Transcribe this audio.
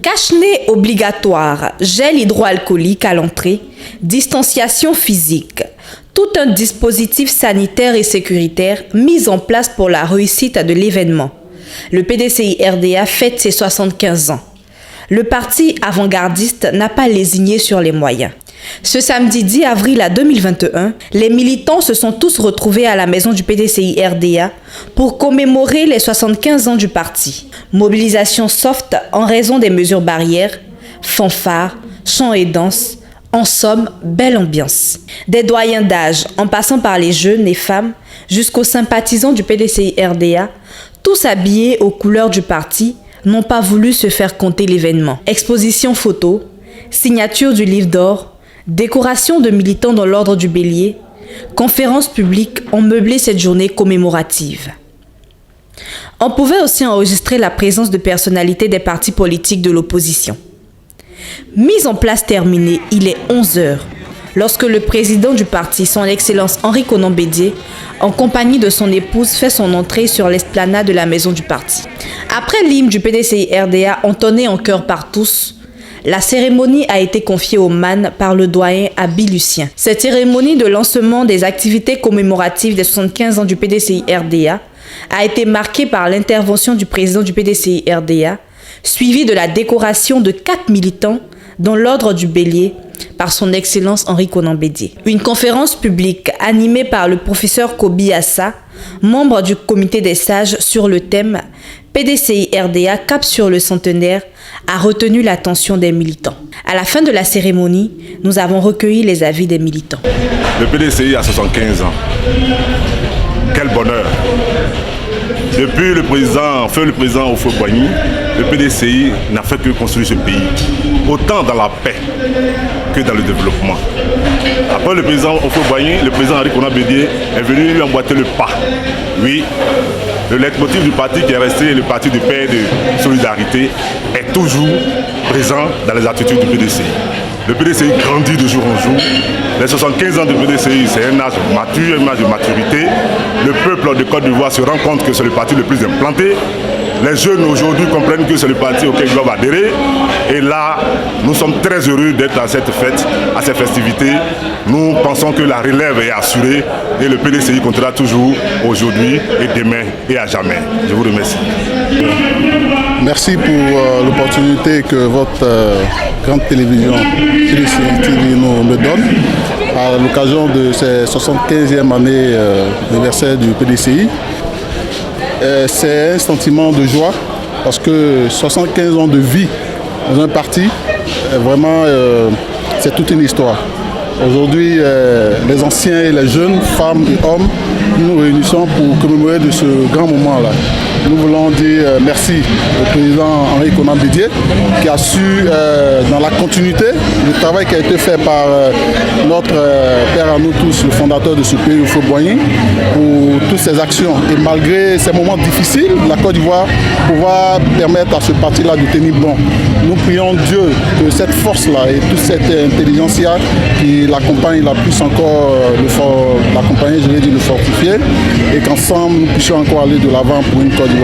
Cache-nez obligatoire, gel hydroalcoolique à l'entrée, distanciation physique. Tout un dispositif sanitaire et sécuritaire mis en place pour la réussite de l'événement. Le PDCI-RDA fête ses 75 ans. Le parti avant-gardiste n'a pas lésigné sur les moyens. Ce samedi 10 avril 2021, les militants se sont tous retrouvés à la maison du PDCI-RDA pour commémorer les 75 ans du parti. Mobilisation soft en raison des mesures barrières, fanfares, chants et danses. En somme, belle ambiance. Des doyens d'âge, en passant par les jeunes et femmes, jusqu'aux sympathisants du PDCI-RDA, tous habillés aux couleurs du parti, n'ont pas voulu se faire compter l'événement. Exposition photo, signature du livre d'or, décoration de militants dans l'ordre du bélier, conférences publiques ont meublé cette journée commémorative. On pouvait aussi enregistrer la présence de personnalités des partis politiques de l'opposition. Mise en place terminée, il est 11h, lorsque le président du parti, son Excellence Henri Konan Bédié, en compagnie de son épouse, fait son entrée sur l'esplanade de la maison du parti. Après l'hymne du PDCI-RDA entonné en chœur par tous, la cérémonie a été confiée au MAN par le doyen Abi Lucien. Cette cérémonie de lancement des activités commémoratives des 75 ans du PDCI-RDA a été marquée par l'intervention du président du PDCI-RDA, suivie de la décoration de 4 militants dans l'ordre du bélier par son Excellence Henri Konan Bédié. Une conférence publique animée par le professeur Kobi Assa, membre du comité des sages sur le thème PDCI-RDA cap sur le centenaire, a retenu l'attention des militants. À la fin de la cérémonie, nous avons recueilli les avis des militants. Le PDCI a 75 ans. Quel bonheur! Depuis le président Houphouët-Boigny, le PDCI n'a fait que construire ce pays, autant dans la paix que dans le développement. Après le président Houphouët-Boigny, le président Henri Konan Bédié est venu lui emboîter le pas. Oui, le leitmotiv du parti qui est resté le parti de paix et de solidarité est toujours présent dans les attitudes du PDCI. Le PDCI grandit de jour en jour. Les 75 ans du PDCI, c'est un âge mature, un âge de maturité. Le peuple de Côte d'Ivoire se rend compte que c'est le parti le plus implanté. Les jeunes aujourd'hui comprennent que c'est le parti auquel ils doivent adhérer. Et là, nous sommes très heureux d'être à cette fête, à ces festivités. Nous pensons que la relève est assurée et le PDCI comptera toujours aujourd'hui et demain et à jamais. Je vous remercie. Merci pour l'opportunité que votre grande télévision TV me donne à l'occasion de ces 75e année anniversaire du PDCI. C'est un sentiment de joie parce que 75 ans de vie dans un parti, vraiment, c'est toute une histoire. Aujourd'hui, les anciens et les jeunes, femmes et hommes, nous nous réunissons pour commémorer de ce grand moment-là. Nous voulons dire merci au président Henri Konan Bédié qui a su, dans la continuité du travail qui a été fait par notre père à nous tous, le fondateur de ce pays, Houphouët-Boigny, pour toutes ces actions. Et malgré ces moments difficiles, la Côte d'Ivoire pouvoir permettre à ce parti-là de tenir bon. Nous prions Dieu que cette force-là et toute cette intelligence-là qui l'accompagne, la puisse encore l'accompagner, je vais dire le fortifier, et qu'ensemble nous puissions encore aller de l'avant pour une Côte d'Ivoire